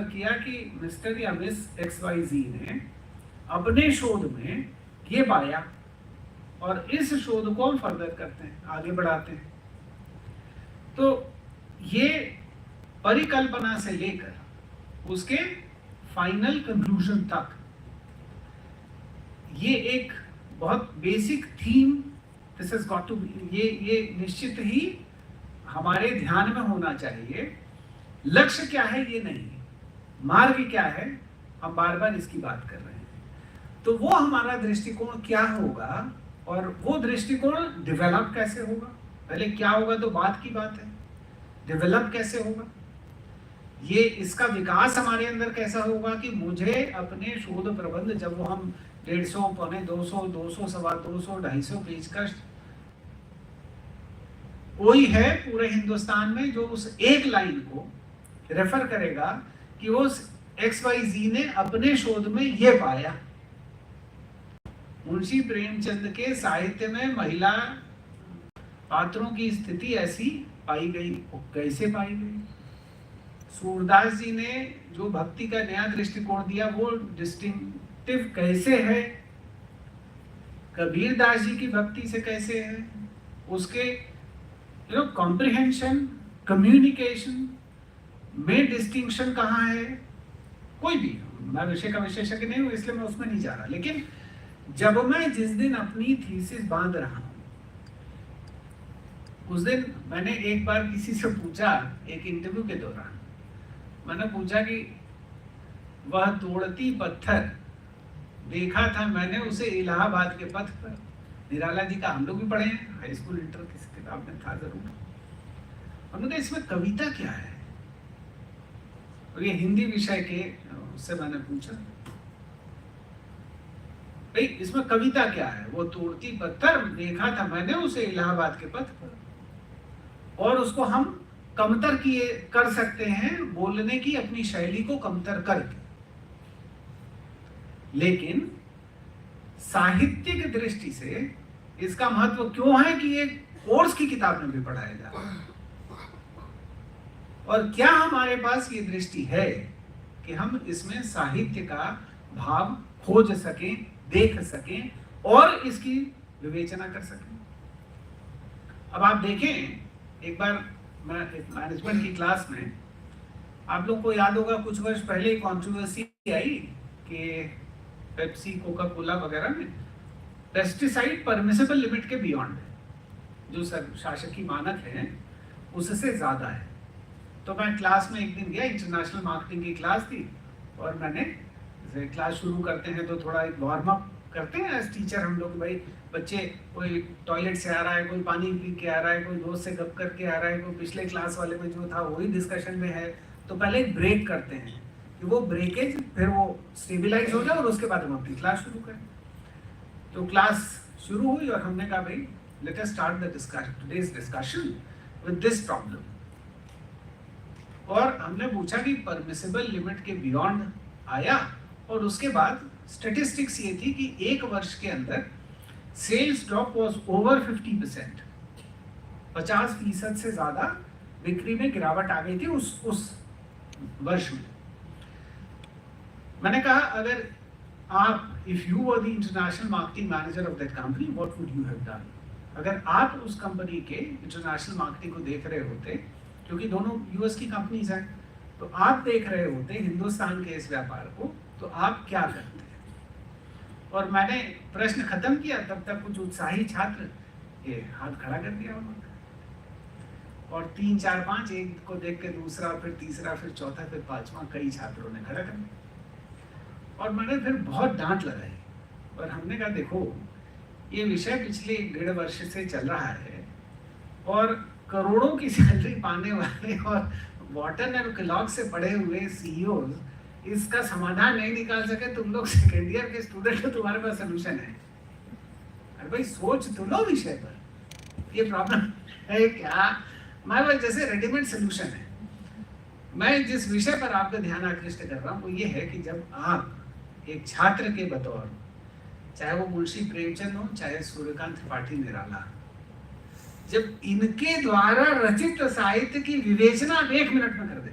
किया कि मिस्टर या मिस XYZ ने अपने शोध में ये पाया और इस शोध को हम फर्दर करते हैं, आगे बढ़ाते हैं। तो ये परिकल्पना से लेकर उसके फाइनल कंक्लूजन तक ये एक बहुत basic theme this has got to ये निश्चित ही हमारे ध्यान में होना चाहिए। लक्ष्य क्या है ये नहीं, मार्ग क्या है, हम बार बार इसकी बात कर रहे हैं। तो वो हमारा दृष्टिकोण क्या होगा और वो दृष्टिकोण डेवलप कैसे होगा। पहले क्या होगा तो बात की बात है, डेवलप कैसे होगा, ये इसका विकास हमारे अंदर कैसा होगा कि मुझे अपने शोध प्रबंध जब वो हम 150, पौने 200, 200, सवा 200, 250 पेज का कोई है पूरे हिंदुस्तान में जो उस एक लाइन को रेफर करेगा कि उस XYZ ने अपने शोध में ये पाया। मुंशी प्रेमचंद के साहित्य में महिला पात्रों की स्थिति ऐसी पाई गई, कैसे पाई गई। सूरदास जी ने जो भक्ति का नया दृष्टिकोण दिया वो डिस्टिंक्टिव कैसे है, कबीर दास जी की भक्ति से कैसे है, उसके कॉम्प्रिहेंशन कम्युनिकेशन में डिस्टिंक्शन कहाँ है। कोई भी, मैं विषय का विशेषज्ञ नहीं हूं इसलिए मैं उसमें नहीं जा रहा, लेकिन जब मैं जिस दिन अपनी थीसिस बांध रहा हूं उस दिन मैंने एक बार किसी से पूछा, एक इंटरव्यू के दौरान मैंने पूछा कि वह तोड़ती पत्थर देखा था मैंने उसे इलाहाबाद के पथ पर। निराला जी का हम लोग भी पढ़े हैं, हाई स्कूल इंटर की किताब में था जरूर। हमने कहा इसमें कविता क्या है, और ये हिंदी विषय के उससे मैंने पूछा भाई इसमें कविता क्या है। वो तोड़ती पत्थर देखा था मैंने उसे इलाहाबाद के पथ पर, और उसको हम कमतर किए कर सकते हैं बोलने की अपनी शैली को कमतर करके, लेकिन साहित्यिक दृष्टि से इसका महत्व क्यों है कि ये कोर्स की किताब में भी पढ़ाया जा रहा है। और क्या हमारे पास ये दृष्टि है कि हम इसमें साहित्य का भाव खोज सकें, देख सकें और इसकी विवेचना कर सकें। अब आप देखें, एक बार मैं एक मैनेजमेंट की क्लास में, आप लोग को याद होगा कुछ वर्ष पहले कंट्रोवर्सी आई कि पेप्सी कोका कोला वगैरह में पेस्टिसाइड परमिसिबल लिमिट के बियॉन्ड है, जो शासकीय मानक है उससे ज्यादा है। तो मैं क्लास में एक दिन गया, इंटरनेशनल मार्केटिंग की क्लास थी, और मैंने क्लास शुरू करते हैं तो थोड़ा एक वार्म अप करते हैं एज टीचर हम लोग। भाई बच्चे कोई टॉयलेट से आ रहा है, कोई पानी पी के आ रहा है, कोई दोस्त से गप करके आ रहा है, कोई पिछले क्लास वाले में जो था वही डिस्कशन में है, तो पहले एक ब्रेक करते हैं कि वो ब्रेकेज फिर वो स्टेबलाइज हो जाए और उसके बाद हम अपनी क्लास शुरू करें। तो क्लास शुरू हुई और हमने कहा भाई let us start the discussion, today's discussion with this problem. और हमने पूछा कि परमिसिबल लिमिट के बियॉन्ड आया, और उसके बाद स्टैटिस्टिक्स ये थी कि एक वर्ष के अंदर सेल्स ड्रॉप वाज ओवर 50%, 50% से ज्यादा बिक्री में गिरावट आ गई थी उस वर्ष में। मैंने कहा अगर आप if you were the international marketing manager of that company what would you have done. अगर आप उस कंपनी के इंटरनेशनल मार्केटिंग को देख रहे होते, क्योंकि दोनों यूएस की कंपनीज हैं, तो आप देख रहे होते हिंदुस्तान के इस व्यापार को, तो आप क्या करते। और मैंने प्रश्न खत्म किया तब तक कुछ उत्साही छात्र ये हाथ खड़ा कर दिया उन्होंने, और 3, 4, 5, एक को देख के दूसरा, फिर तीसरा, फिर चौथा, फिर पांचवा, कई छात्रों ने खड़ा कर दिया। और मैंने फिर बहुत डांट लगाई और हमने कहा देखो ये विषय पिछले 1.5 वर्ष से चल रहा है, और करोड़ों की सैलरी पाने वाले और वॉटन और क्लॉक से पढ़े हुए सीईओज इसका समाधान नहीं निकाल सके। तुम लोग सेकेंड ईयर के स्टूडेंट हो, तुम्हारे पास सोल्यूशन है। अरे भाई सोच तो लो विषय पर, ये प्रॉब्लम है क्या। मैं बस जैसे रेडीमेड सोल्यूशन है। मैं जिस विषय पर आपका ध्यान आकृष्ट कर रहा हूँ वो ये है कि जब आप एक छात्र के बतौर, चाहे वो मुंशी प्रेमचंद हो, चाहे सूर्यकांत त्रिपाठी निराला, जब इनके द्वारा रचित साहित्य की विवेचना आप 1 मिनट में कर दे,